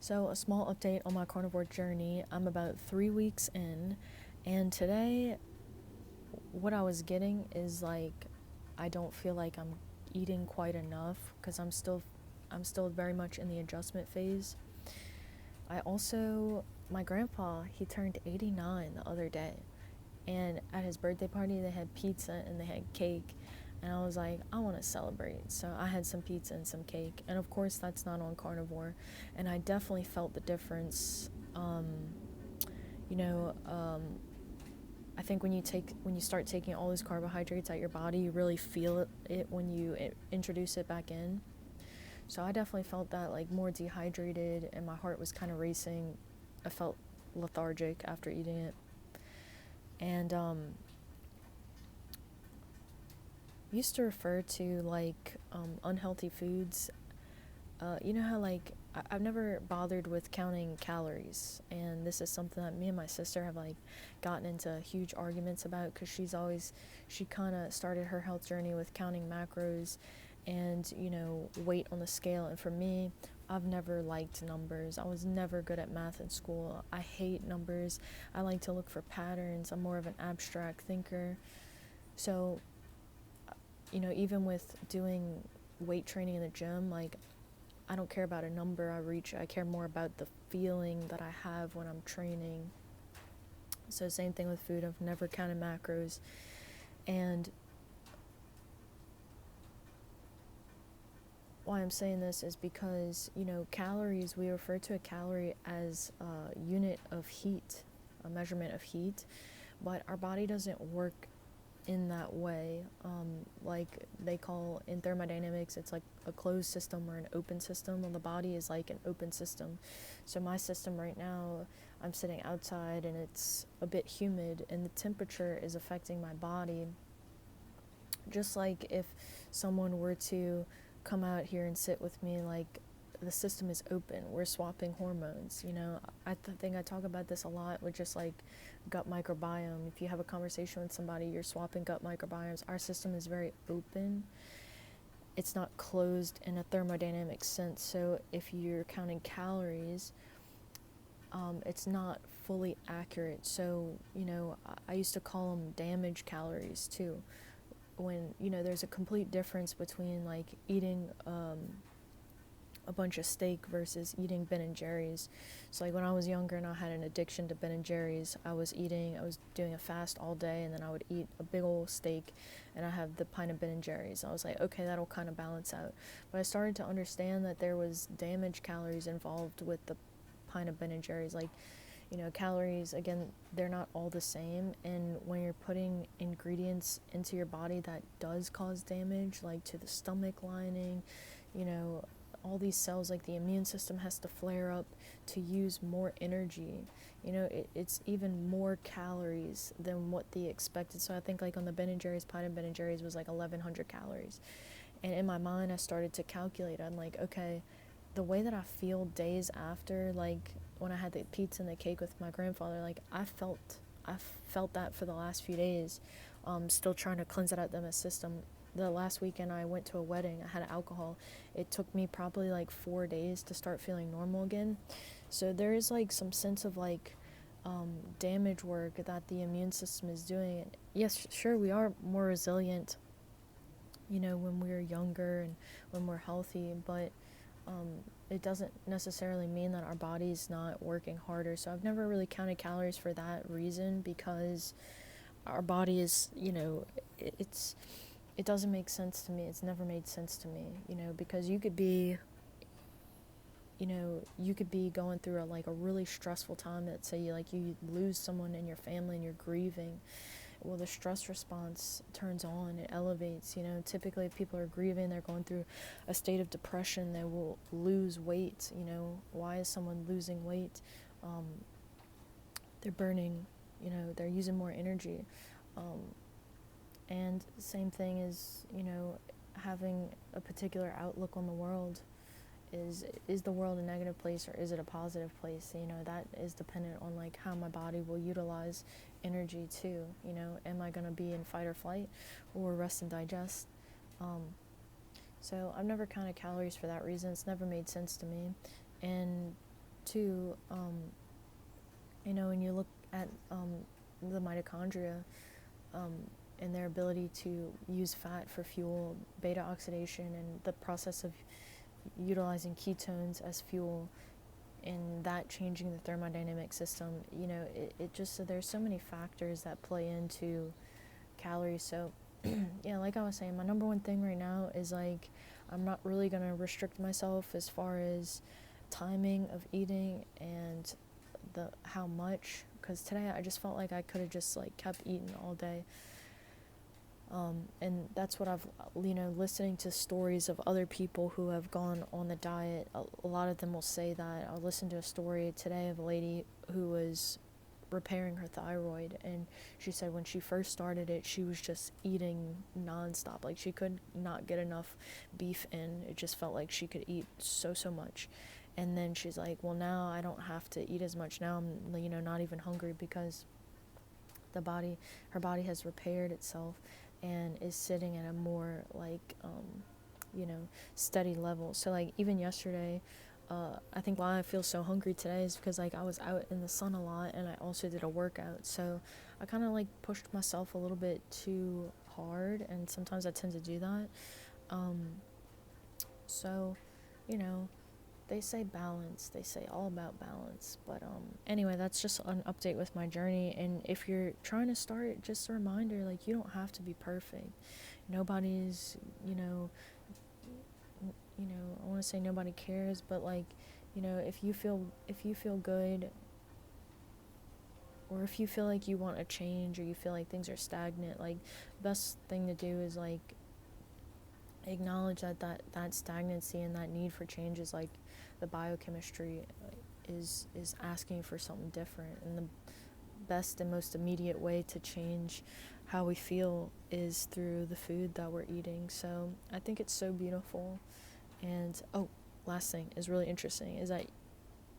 So, a small update on my carnivore journey. I'm about 3 weeks in, and today, what I was getting is like, I don't feel like I'm eating quite enough because I'm still very much in the adjustment phase. I also, my grandpa, he turned 89 the other day, and at his birthday party, they had pizza and they had cake. And I was like, I want to celebrate. So I had some pizza and some cake. And of course, that's not on carnivore. And I definitely felt the difference. You know, I think when you start taking all those carbohydrates out your body, you really feel it when you introduce it back in. So I definitely felt that, like, more dehydrated, and my heart was kind of racing. I felt lethargic after eating it. And used to refer to like unhealthy foods. You know how like I've never bothered with counting calories, and this is something that me and my sister have like gotten into huge arguments about because she kind of started her health journey with counting macros and weight on the scale. And for me, I've never liked numbers. I was never good at math in school. I hate numbers. I like to look for patterns. I'm more of an abstract thinker. So even with doing weight training in the gym, like, I don't care about a number I reach. I care more about the feeling that I have when I'm training. So same thing with food. I've never counted macros. And why I'm saying this is because, calories, we refer to a calorie as a unit of heat, a measurement of heat, but our body doesn't work in that way. Like they call in thermodynamics, it's like a closed system or an open system. Well, the body is like an open system. So my system right now, I'm sitting outside and it's a bit humid, and the temperature is affecting my body. Just like if someone were to come out here and sit with me, like, the system is open. We're swapping hormones. I think I talk about this a lot with just like gut microbiome. If you have a conversation with somebody, you're swapping gut microbiomes. Our system is very open. It's not closed in a thermodynamic sense. So if you're counting calories, it's not fully accurate. So, I used to call them damage calories too. When, there's a complete difference between like eating a bunch of steak versus eating Ben and Jerry's. So like when I was younger and I had an addiction to Ben and Jerry's, I was doing a fast all day, and then I would eat a big old steak and I have the pint of Ben and Jerry's. I was like, okay, that'll kind of balance out. But I started to understand that there was damage calories involved with the pint of Ben and Jerry's. Like, calories, again, they're not all the same, and when you're putting ingredients into your body that does cause damage, like to the stomach lining, all these cells, like the immune system has to flare up to use more energy. It's even more calories than what the expected. So I think like on the Ben and Jerry's, pint of Ben and Jerry's was like 1,100 calories. And in my mind, I started to calculate. I'm like, okay, the way that I feel days after, like when I had the pizza and the cake with my grandfather, like I felt that for the last few days. Still trying to cleanse it out of my system. The last weekend I went to a wedding, I had alcohol. It took me probably like 4 days to start feeling normal again. So there is like some sense of like damage work that the immune system is doing. Yes, sure, we are more resilient, when we're younger and when we're healthy, but it doesn't necessarily mean that our body's not working harder. So I've never really counted calories for that reason, because our body is, it doesn't make sense to me. It's never made sense to me, because you could be going through a really stressful time. That say you lose someone in your family and you're grieving. Well, the stress response turns on, it elevates. Typically if people are grieving, they're going through a state of depression, they will lose weight. Why is someone losing weight? They're burning, they're using more energy. And same thing is, having a particular outlook on the world. Is the world a negative place or is it a positive place? That is dependent on like how my body will utilize energy too. Am I going to be in fight or flight or rest and digest? So I've never counted calories for that reason. It's never made sense to me. And too, when you look at the mitochondria, um, and their ability to use fat for fuel, beta oxidation, and the process of utilizing ketones as fuel, and that changing the thermodynamic system, it just, so there's so many factors that play into calories. So yeah, like I was saying, my number one thing right now is like, I'm not really going to restrict myself as far as timing of eating and the how much, because today I just felt like I could have just like kept eating all day. And that's what I've, listening to stories of other people who have gone on the diet, a lot of them will say that. I listened to a story today of a lady who was repairing her thyroid, and she said when she first started it, she was just eating nonstop. Like, she could not get enough beef in. It just felt like she could eat so much. And then she's like, well, now I don't have to eat as much. Now I'm, not even hungry, because her body has repaired itself and is sitting at a more like steady level. So like even yesterday, I think why I feel so hungry today is because like I was out in the sun a lot, and I also did a workout, so I kind of like pushed myself a little bit too hard, and sometimes I tend to do that. So you know they say balance, they say all about balance, but anyway, that's just an update with my journey. And if you're trying to start, just a reminder, like, you don't have to be perfect. Nobody's, I want to say nobody cares, but like, if you feel good, or if you feel like you want a change, or you feel like things are stagnant, like, the best thing to do is like acknowledge that stagnancy and that need for change is like the biochemistry is asking for something different. And the best and most immediate way to change how we feel is through the food that we're eating. So I think it's so beautiful. And last thing is really interesting is that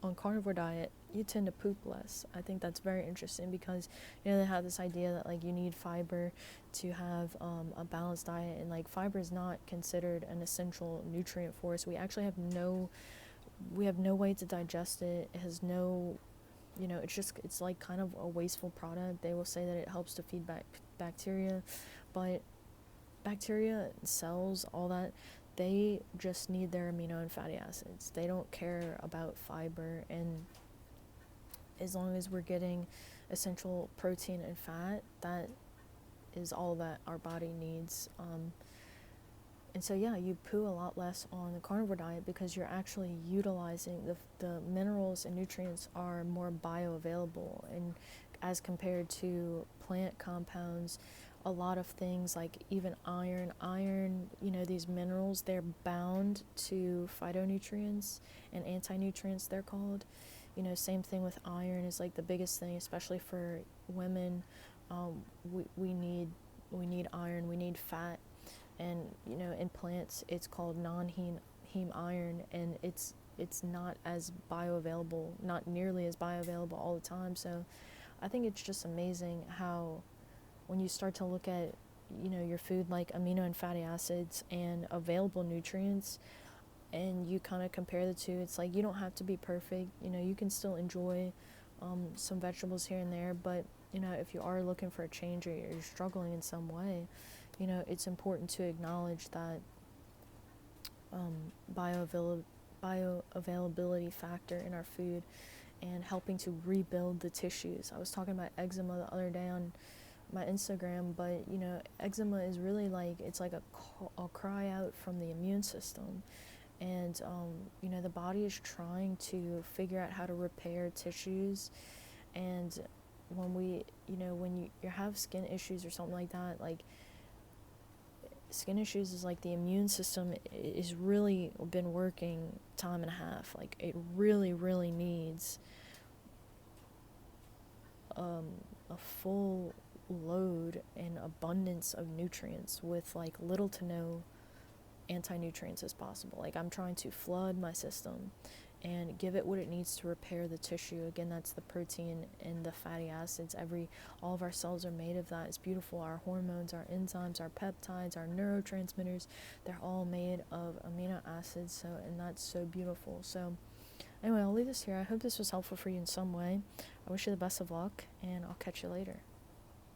on carnivore diet, you tend to poop less. I think that's very interesting, because they have this idea that like you need fiber to have a balanced diet, and like fiber is not considered an essential nutrient for us. We actually have no way to digest it. It has no, it's like kind of a wasteful product. They will say that it helps to feed back bacteria, but bacteria, cells, all that, they just need their amino and fatty acids. They don't care about fiber, and as long as we're getting essential protein and fat, that is all that our body needs. And so yeah, you poo a lot less on the carnivore diet, because you're actually utilizing the minerals and nutrients are more bioavailable, and as compared to plant compounds, a lot of things like even iron, these minerals, they're bound to phytonutrients and anti-nutrients, they're called. Same thing with iron is like the biggest thing, especially for women. We need iron, we need fat, and in plants it's called non-heme iron, and it's not as bioavailable, not nearly as bioavailable all the time. So I think it's just amazing how when you start to look at your food, like amino and fatty acids and available nutrients, and you kind of compare the two, it's like you don't have to be perfect. You can still enjoy some vegetables here and there, but if you are looking for a change, or you're struggling in some way, it's important to acknowledge that bioavailability factor in our food, and helping to rebuild the tissues. I was talking about eczema the other day on my Instagram, but eczema is really like, it's like a cry out from the immune system, and the body is trying to figure out how to repair tissues. And when when you have skin issues or something like that, like skin issues is like the immune system is really been working time and a half. Like, it really needs a full load and abundance of nutrients with like little to no anti-nutrients as possible. Like, I'm trying to flood my system and give it what it needs to repair the tissue. Again, that's the protein and the fatty acids. All of our cells are made of that. It's beautiful. Our hormones, our enzymes, our peptides, our neurotransmitters, they're all made of amino acids. And that's so beautiful. So Anyway, I'll leave this here. I hope this was helpful for you in some way. I wish you the best of luck, and I'll catch you later.